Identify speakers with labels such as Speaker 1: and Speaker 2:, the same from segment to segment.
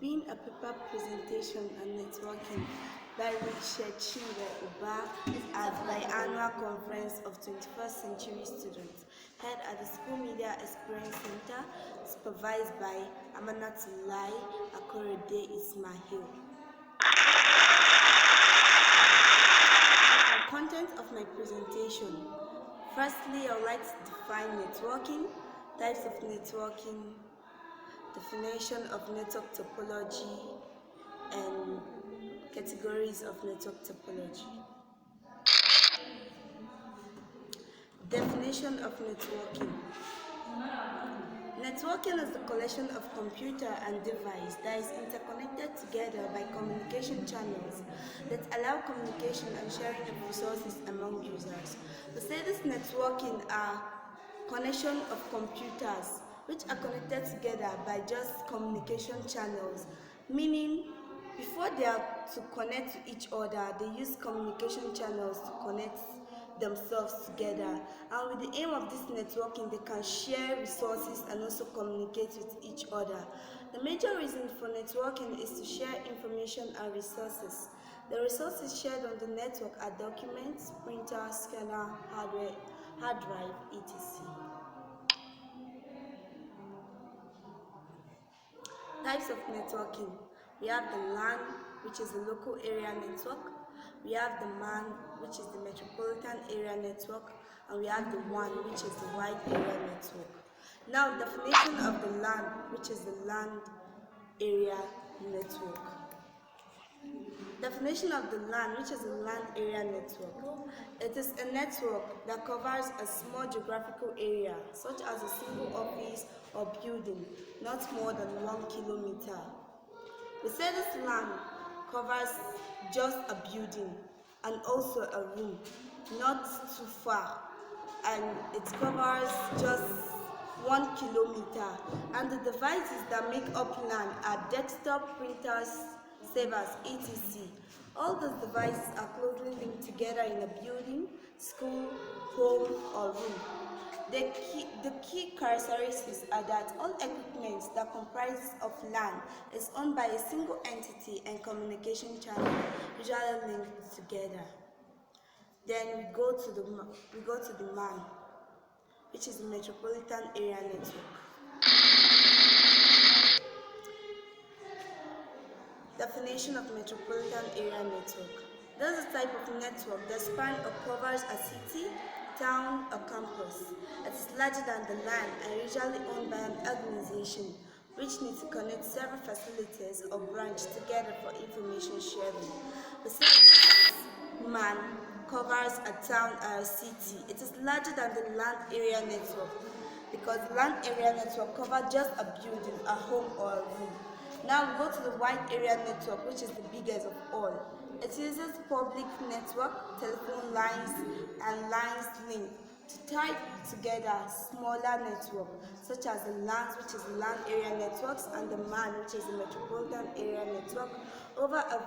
Speaker 1: Being a paper presentation and networking by Rachael Chiwe UBAH at the biannual conference of 21st century students held at the Skool Media Experience Center, supervised by Amonatullahi Akorede ISMAIL. The content of my presentation. Firstly, I would like to define networking, types of networking, definition of network topology, and categories of network topology. Definition of networking. Networking is the collection of computer and device that is interconnected together by communication channels that allow communication and sharing of resources among users. We say this networking are connection of computers which are connected together by just communication channels, meaning before they are to connect to each other, they use communication channels to connect themselves together, and with the aim of this networking they can share resources and also communicate with each other. The major reason for networking is to share information and resources. The resources shared on the network are documents, printer, scanner, hardware, hard drive, etc. Types of networking. We have the LAN, which is the local area network. We have the MAN, which is the metropolitan area network. And we have the WAN, which is the wide area network. Now, definition of the LAN, which is the land area network. Definition of the LAN, which is the land area network. It is a network that covers a small geographical area, such as a single office or building, not more than 1 kilometer. We say this LAN covers just a building and also a room, not too far, and it covers just 1 kilometer. And the devices that make up LAN are desktop, printers, servers, etc. All those devices are closely linked together in a building, school, home, or room. The key characteristics are that all equipment that comprises of LAN is owned by a single entity and communication channel, usually linked together. Then we go to the MAN, which is the Metropolitan Area Network. Definition of Metropolitan Area Network. This is a type of network that spans or covers a city, town, or campus. It is larger than the LAN and usually owned by an organization which needs to connect several facilities or branches together for information sharing. The this MAN covers a town or a city. It is larger than the LAN area network because the LAN area network covers just a building, a home, or a room. Now we go to the wide area network, which is the biggest of all. It uses public network, telephone lines, and lines linked to tie together smaller networks, such as the LANs, which is the LAN area networks, and the MAN, which is the Metropolitan Area Network, over a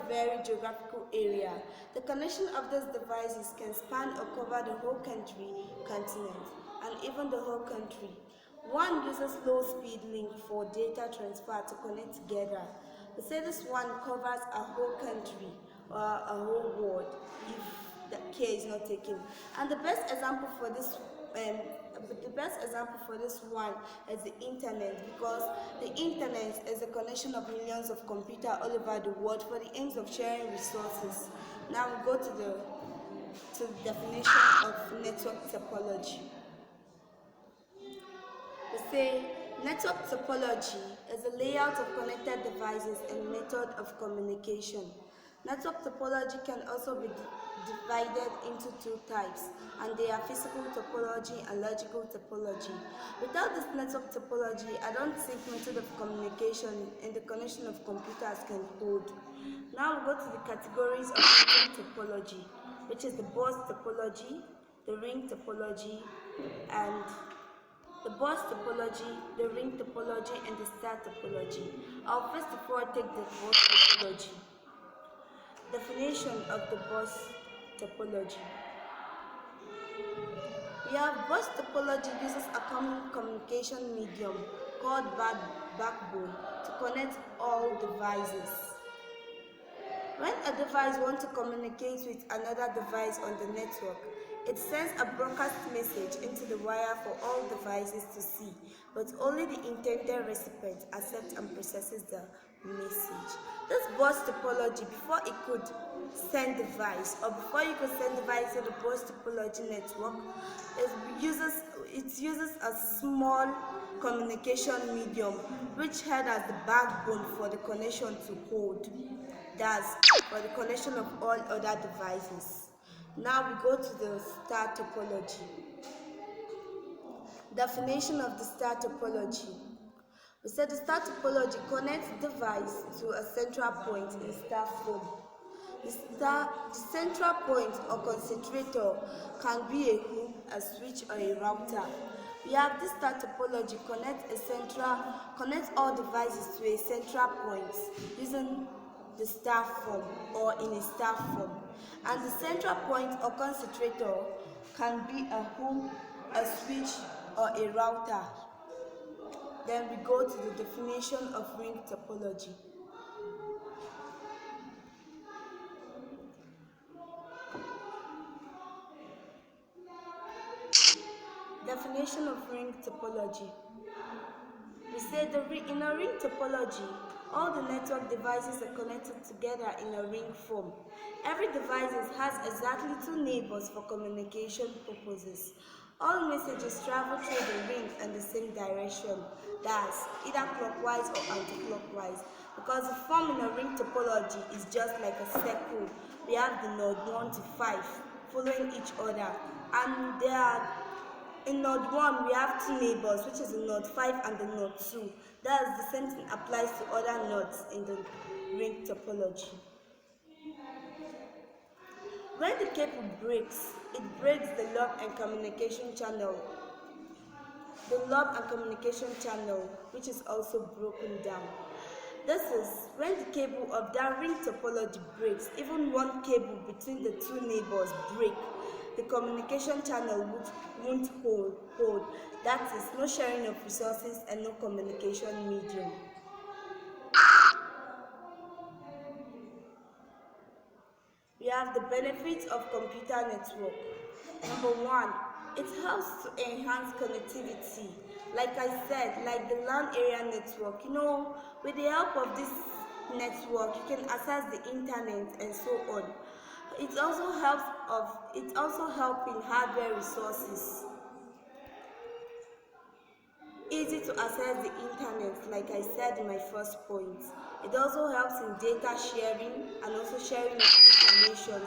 Speaker 1: very geographical area. The connection of these devices can span or cover the whole continent, and even the whole country. One uses low-speed link for data transfer to connect together. We say this one covers a whole country or a whole world if the care is not taken. And the best example for this one is the internet, because the internet is a connection of millions of computers all over the world for the aims of sharing resources. Now we go to the definition of network topology. We say network topology is a layout of connected devices and method of communication. Network topology can also be divided into two types, and they are physical topology and logical topology. Without this network topology, I don't think method of communication and the connection of computers can hold. Now we go to the categories of network topology, which is the bus topology, the ring topology, and the bus topology, the ring topology, and the star topology. I'll first of all take the bus topology. Definition of the bus topology. We have bus topology uses a common communication medium called backbone to connect all devices. When a device wants to communicate with another device on the network, it sends a broadcast message into the wire for all devices to see, but only the intended recipient accepts and processes the message. This bus topology, before it could send device, or before you could send device to the bus topology network, it uses a small communication medium which had as the backbone for the connection to hold. That's for the connection of all other devices. Now we go to the star topology. Definition of the star topology. We said the star topology connects device to a central point in star form. The central point or concentrator can be a hook, a switch, or a router. We have this star topology connects all devices to a central point using the star form or in a star form. And the central point or concentrator can be a hook, a switch, or a router. Then we go to the definition of ring topology. Definition of ring topology. We say in a ring topology, all the network devices are connected together in a ring form. Every device has exactly two neighbors for communication purposes. All messages travel through the ring in the same direction, that's either clockwise or anti-clockwise. Because the form in a ring topology is just like a circle. We have the node 1 to 5 following each other, and in node 1, we have two neighbors, which is the node 5 and the node 2. Thus, the same thing applies to other nodes in the ring topology. When the cable breaks, it breaks the loop and communication channel. The loop and communication channel, which is also broken down. This is when the cable of that ring topology breaks, even one cable between the two neighbors break, the communication channel won't hold. That is, no sharing of resources and no communication medium. We have the benefits of computer network. Number 1, it helps to enhance connectivity. Like I said, like the LAN area network, with the help of this network, you can access the internet and so on. It also helps in hardware resources. Easy to access the internet, like I said in my first point. It also helps in data sharing and also sharing of information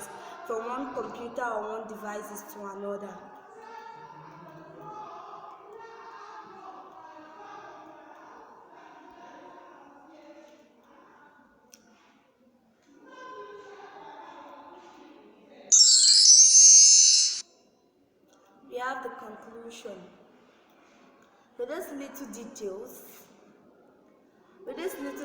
Speaker 1: from one computer or one device to another. We have the conclusion. With these little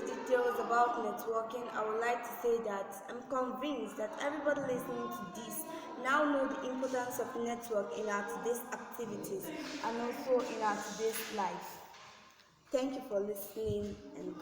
Speaker 1: details about networking, I would like to say that I'm convinced that everybody listening to this now know the importance of network in our today's activities and also in our today's life. Thank you for listening and